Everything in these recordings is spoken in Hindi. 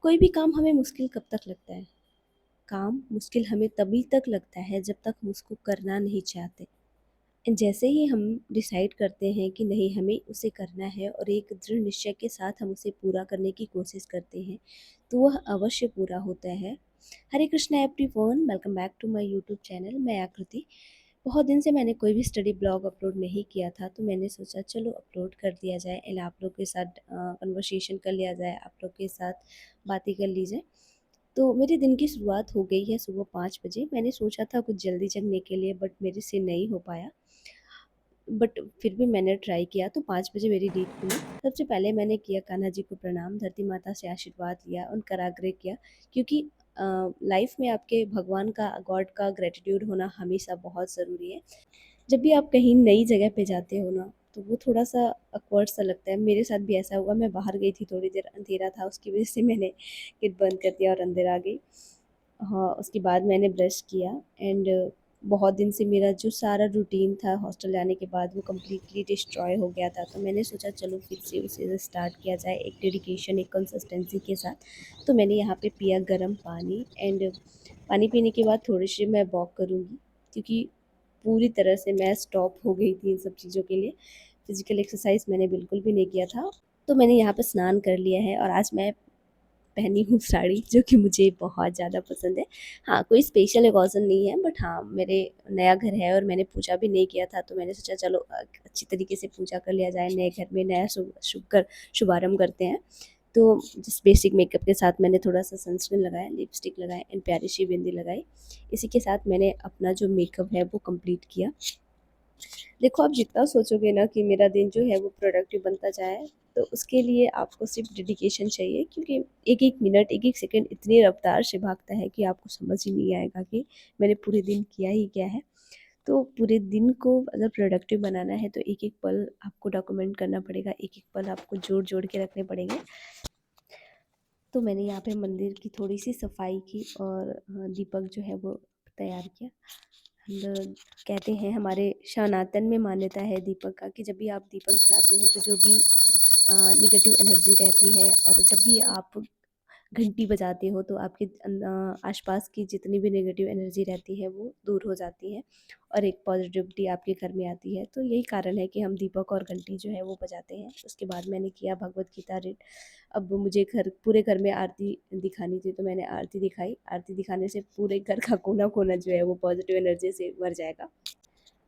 कोई भी काम हमें मुश्किल कब तक लगता है? काम मुश्किल हमें तभी तक लगता है जब तक हम उसको करना नहीं चाहते। जैसे ही हम डिसाइड करते हैं कि नहीं हमें उसे करना है और एक दृढ़ निश्चय के साथ हम उसे पूरा करने की कोशिश करते हैं, तो वह अवश्य पूरा होता है। Hare Krishna everyone, welcome back to my YouTube channel. मैं आकृति। बहुत दिन से मैंने कोई भी स्टडी ब्लॉग अपलोड नहीं किया था, तो मैंने सोचा चलो अपलोड कर दिया जाए एंड आप लोग के साथ कन्वर्सेशन कर लिया जाए, आप लोग के साथ बातें कर ली जाए। तो मेरे दिन की शुरुआत हो गई है सुबह 5 बजे। मैंने सोचा था कुछ जल्दी जगने के लिए, बट मेरे से नहीं हो पाया। बट फिर भी मैंने ट्राई किया, तो 5 बजे मेरी नींद खुली। सबसे पहले मैंने किया कान्हा जी को प्रणाम, धरती माता से आशीर्वाद लिया, उनका आग्रह किया, क्योंकि लाइफ में आपके भगवान का, गॉड का ग्रैटिट्यूड होना हमेशा बहुत ज़रूरी है। जब भी आप कहीं नई जगह पे जाते हो ना, तो वो थोड़ा-सा ऑकवर्ड सा लगता है। मेरे साथ भी ऐसा हुआ, मैं बाहर गई थी, थोड़ी देर अंधेरा था, उसकी वजह से मैंने गेट बंद कर दिया और अंदर आ गई। हाँ, उसके बाद मैंने ब्रश किया एंड बहुत दिन से मेरा जो सारा रूटीन था हॉस्टल जाने के बाद, वो कंप्लीटली डिस्ट्रॉय हो गया था। तो मैंने सोचा चलो फिर से उसे स्टार्ट किया जाए एक डेडिकेशन, एक कंसिस्टेंसी के साथ। तो मैंने यहाँ पे पिया गर्म पानी एंड पानी पीने के बाद थोड़ी-सी मैं वॉक करूँगी, क्योंकि पूरी तरह से मैं स्टॉप हो गई थी इन सब चीज़ों के लिए। फिज़िकल एक्सरसाइज़ मैंने बिल्कुल भी नहीं किया था। तो मैंने यहाँ पे स्नान कर लिया है और आज मैं पहनी हूँ साड़ी, जो कि मुझे बहुत ज़्यादा पसंद है। हाँ, कोई स्पेशल ओकेज़न नहीं है, बट हाँ, मेरे नया घर है और मैंने पूजा भी नहीं किया था, तो मैंने सोचा चलो अच्छी तरीके से पूजा कर लिया जाए, नए घर में नया शुभारंभ करते हैं। तो जस्ट बेसिक मेकअप के साथ मैंने थोड़ा-सा सनस्क्रीन लगाया, लिपस्टिक लगाया एंड प्यारी सी बिंदी लगाई। इसी के साथ मैंने अपना जो मेकअप है वो कंप्लीट किया। देखो, आप जितना सोचोगे ना कि मेरा दिन जो है वो प्रोडक्टिव बनता जाए, तो उसके लिए आपको सिर्फ डेडिकेशन चाहिए, क्योंकि एक-एक मिनट, एक-एक सेकंड इतनी रफ्तार से भागता है कि आपको समझ ही नहीं आएगा कि मैंने पूरे दिन किया ही क्या है। तो पूरे दिन को अगर प्रोडक्टिव बनाना है, तो एक-एक पल आपको डॉक्यूमेंट करना पड़ेगा, एक-एक पल आपको जोड़-जोड़ के रखने पड़ेंगे। तो मैंने यहाँ पे मंदिर की थोड़ी-सी सफाई की और दीपक जो है वो तैयार किया। एंड कहते हैं, हमारे सनातन में मान्यता है दीपक का, कि जब भी आप दीपक जलाते हो तो जो भी नेगेटिव एनर्जी रहती है, और जब भी आप घंटी बजाते हो, तो आपके आसपास की जितनी भी नेगेटिव एनर्जी रहती है वो दूर हो जाती है और एक पॉजिटिविटी आपके घर में आती है। तो यही कारण है कि हम दीपक और घंटी जो है वो बजाते हैं। उसके बाद मैंने किया भगवत गीता रीड। अब मुझे पूरे घर में आरती दिखानी थी, तो मैंने आरती दिखाई। आरती दिखाने से पूरे घर का कोना-कोना जो है वो पॉजिटिव एनर्जी से भर जाएगा।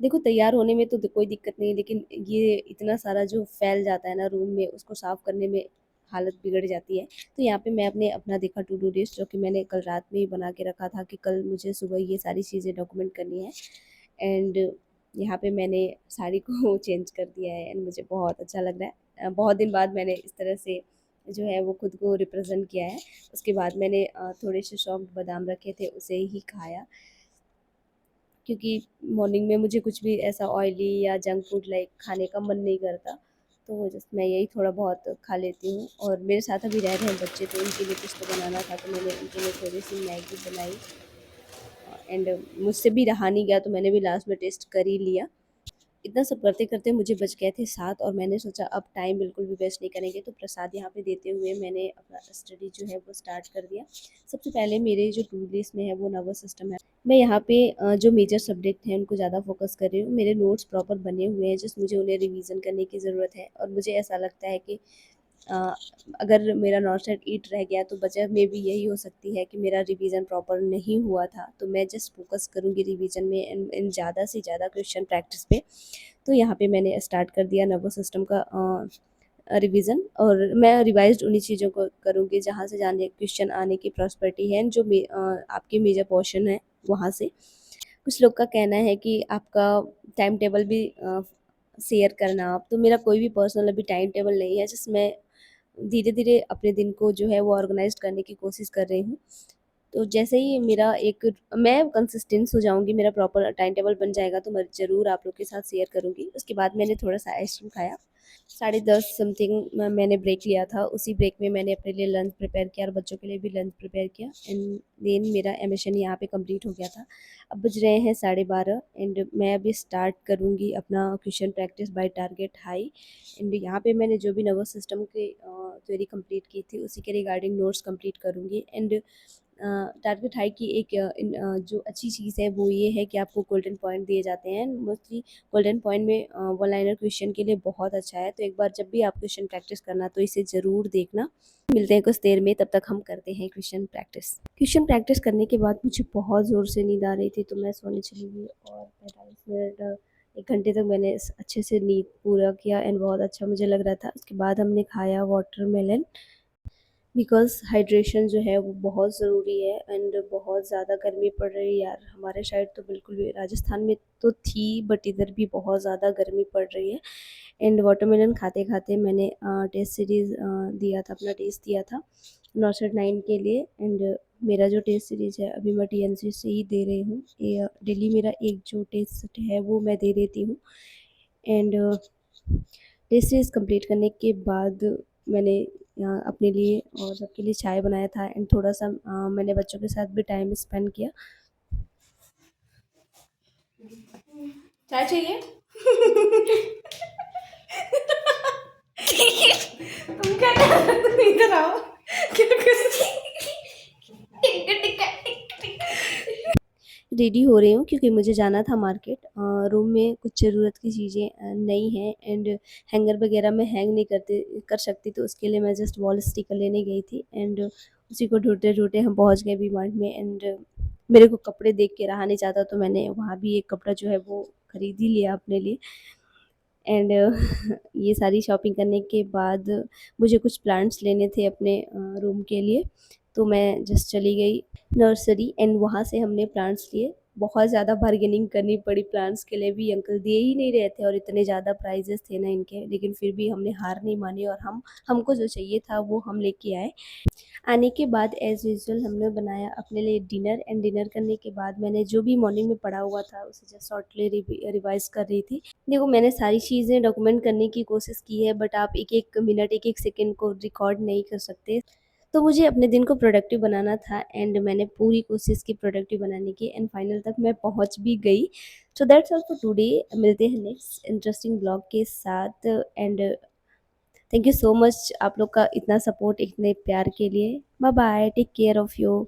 देखो, तैयार होने में तो कोई दिक्कत नहीं, लेकिन ये इतना सारा जो फैल जाता है ना रूम में, उसको साफ़ करने में हालत बिगड़ जाती है। तो यहाँ पे मैं अपना देखा टू डू लिस्ट, जो कि मैंने कल रात में ही बना के रखा था कि कल मुझे सुबह ये सारी चीज़ें डॉक्यूमेंट करनी है। एंड यहाँ पे मैंने साड़ी को चेंज कर दिया है एंड मुझे बहुत अच्छा लग रहा है। बहुत दिन बाद मैंने इस तरह से जो है वो खुद को रिप्रेजेंट किया है। उसके बाद मैंने थोड़े से सॉफ्ट बादाम रखे थे, उसे ही खाया, क्योंकि मॉर्निंग में मुझे कुछ भी ऐसा ऑयली या जंक फूड लाइक खाने का मन नहीं करता। तो जस्ट मैं यही थोड़ा बहुत खा लेती हूँ, और मेरे साथ अभी रह रहे हैं बच्चे, तो उनके लिए कुछ तो बनाना था, तो मैंने उनके लिए थोड़ी सी मैगी बनाई। एंड मुझसे भी रहा नहीं गया, तो मैंने भी लास्ट में टेस्ट कर ही लिया। इतना सब करते-करते मुझे बज गए थे 7, और मैंने सोचा अब टाइम बिल्कुल भी वेस्ट नहीं करेंगे, तो प्रसाद यहाँ पे देते हुए मैंने अपना स्टडी जो है वो स्टार्ट कर दिया। सबसे पहले मेरे जो टू लिस्ट में है वो नर्वस सिस्टम है। मैं यहाँ पे जो मेजर सब्जेक्ट हैं उनको ज़्यादा फोकस कर रही हूँ। मेरे नोट्स प्रॉपर बने हुए हैं, जस्ट मुझे उन्हें रिवीजन करने की ज़रूरत है, और मुझे ऐसा लगता है कि अ, अगर मेरा नॉर्थ साइड ईट रह गया, तो वजह में भी यही हो सकती है कि मेरा रिवीजन प्रॉपर नहीं हुआ था। तो मैं जस्ट फोकस करूँगी रिवीजन में एंड इन ज़्यादा से ज़्यादा क्वेश्चन प्रैक्टिस पे। तो यहाँ पे मैंने स्टार्ट कर दिया नर्वस सिस्टम का रिवीजन, और मैं रिवाइज़्ड उन्हीं चीज़ों को करूँगी जहाँ से जाने क्वेश्चन आने की प्रॉस्पेरिटी है, जो आपके मेजर पोर्शन है वहाँ से। कुछ लोग का कहना है कि आपका टाइम टेबल भी शेयर करना आप, तो मेरा कोई भी पर्सनल अभी टाइम टेबल नहीं है, जस्ट मैं धीरे-धीरे अपने दिन को जो है वो ऑर्गनाइज़्ड करने की कोशिश कर रही हूँ। तो जैसे ही मेरा एक मैं कंसिस्टेंस हो जाऊँगी, मेरा प्रॉपर टाइम टेबल बन जाएगा, तो मैं ज़रूर आप लोग के साथ शेयर करूँगी। उसके बाद मैंने थोड़ा-सा आइसक्रीम खाया। 10:30 समथिंग मैंने ब्रेक लिया था। उसी ब्रेक में मैंने अपने लिए लंच प्रिपेयर किया और बच्चों के लिए भी लंच प्रिपेयर किया एंड देन मेरा एमिशन यहाँ पे कंप्लीट हो गया था। अब बज रहे हैं 12:30 एंड मैं अभी स्टार्ट करूँगी अपना question practice by target high. And यहाँ पे मैंने जो भी नर्वस सिस्टम की थ्योरी कंप्लीट की थी उसी के रिगार्डिंग नोट्स कंप्लीट करूँगी। एंड टारगेट हाई की एक जो अच्छी चीज़ है वो ये है कि आपको गोल्डन पॉइंट दिए जाते हैं। मोस्टली गोल्डन पॉइंट में वन लाइनर क्वेश्चन के लिए बहुत अच्छा है, तो एक बार जब भी आप क्वेश्चन प्रैक्टिस करना तो इसे ज़रूर देखना। मिलते हैं कुछ देर में, तब तक हम करते हैं क्वेश्चन प्रैक्टिस करने के बाद मुझे बहुत ज़ोर से नींद आ रही थी, तो मैं सोने चली गई और 45 मिनट 1 घंटे तक मैंने अच्छे से नींद पूरा किया एंड बहुत अच्छा मुझे लग रहा था। उसके बाद हमने खाया वाटरमेलन, बिकॉज़ हाइड्रेशन जो है वो बहुत ज़रूरी है एंड बहुत ज़्यादा गर्मी पड़ रही है यार। हमारे साइड तो बिल्कुल भी, राजस्थान में तो थी बट इधर भी बहुत ज़्यादा गर्मी पड़ रही है। एंड वाटरमेलन खाते-खाते मैंने टेस्ट सीरीज़ दिया था, अपना टेस्ट दिया था नॉर्सड 9 के लिए। एंड मेरा जो टेस्ट सीरीज़ है अभी मैं टीएनसी से ही दे रही हूँ। डेली मेरा एक जो टेस्ट है वो मैं दे देती हूँ। एंड टेस्ट सीरीज़ कंप्लीट करने के बाद मैंने अपने लिए और सबके लिए चाय बनाया था एंड थोड़ा-सा मैंने बच्चों के साथ भी टाइम स्पेंड किया। चाय चाहिए? तुम क्या कर रहे हो? तुम इधर आओ। क्या कर रही रेडी हो रही हूँ क्योंकि मुझे जाना था मार्केट। रूम में कुछ ज़रूरत की चीज़ें नहीं हैं एंड हैंगर वगैरह मैं हैंग नहीं कर सकती, तो उसके लिए मैं जस्ट वॉल स्टिकर लेने गई थी एंड उसी को ढूँढते-ढूँढते हम पहुँच गए वी मार्ट में। एंड मेरे को कपड़े देख के रहा नहीं जाता, तो मैंने वहाँ भी एक कपड़ा जो है वो खरीद ही लिया अपने लिए। एंड ये सारी शॉपिंग करने के बाद मुझे कुछ प्लांट्स लेने थे अपने रूम के लिए, तो मैं जस्ट चली गई नर्सरी एंड वहाँ से हमने प्लांट्स लिए। बहुत ज़्यादा बार्गेनिंग करनी पड़ी प्लांट्स के लिए भी, अंकल दिए ही नहीं रहे थे और इतने ज़्यादा प्राइजेस थे ना इनके, लेकिन फिर भी हमने हार नहीं मानी और हमको जो चाहिए था वो हम लेके आए। आने के बाद एज़ यूजुअल हमने बनाया अपने लिए डिनर एंड डिनर करने के बाद मैंने जो भी मॉर्निंग में पढ़ा हुआ था उसे जस्ट शॉर्टली रिवाइज़ कर रही थी। देखो, मैंने सारी चीज़ें डॉक्यूमेंट करने की कोशिश की है बट आप एक-एक मिनट, एक-एक सेकंड को रिकॉर्ड नहीं कर सकते। तो मुझे अपने दिन को प्रोडक्टिव बनाना था एंड मैंने पूरी कोशिश की प्रोडक्टिव बनाने की एंड फाइनल तक मैं पहुँच भी गई। So that's all for today. मिलते हैं नेक्स्ट इंटरेस्टिंग ब्लॉग के साथ and thank you so much आप लोग का इतना सपोर्ट, इतने प्यार के लिए। Bye bye, take care of you.